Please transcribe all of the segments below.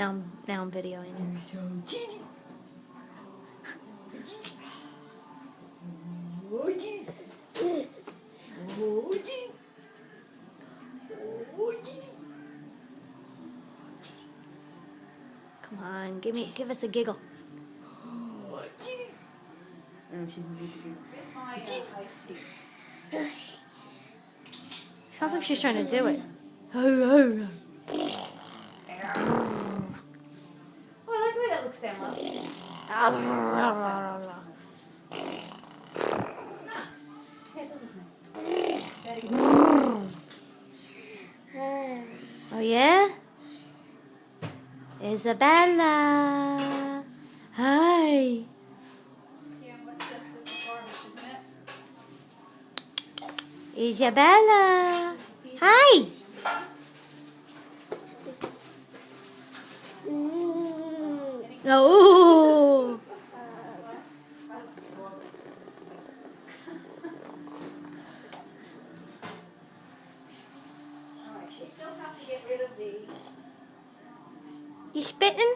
Now I'm videoing it. You're so cheesy. Oh, cheesy. Oh, cheesy. Oh, cheesy. Come on, give us a giggle. Oh, cheesy. Oh, she's moving to giggle. Here's my iced tea. Sounds like she's trying to do it. Oh, Oh, I like the way that looks there, love. It's nice. Yeah, it does look nice. Very good. Oh yeah? Isabella. Hi. Yeah, what's this? This is garbage, isn't it? Isabella. Hi. Oh. Alright, we still have to get rid of the... You spitting?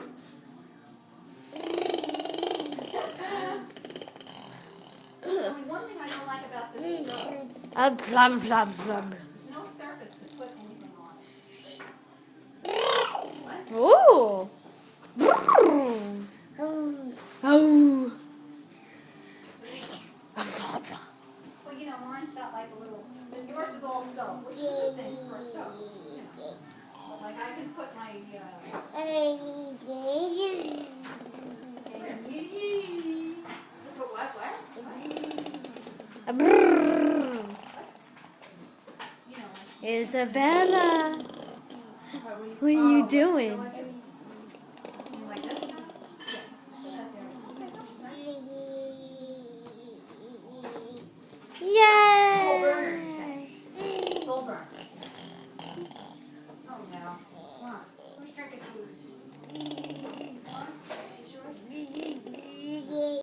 Only one thing I don't like about this stove, Plum, plum, plum. there's no surface to put anything on it. Ooh. Oh. Well, you know, mine's got like a little... Yours is all stone, which is a good thing for a stove. You know. But like I can put my... Put what? You know, like... Isabella. What are you doing?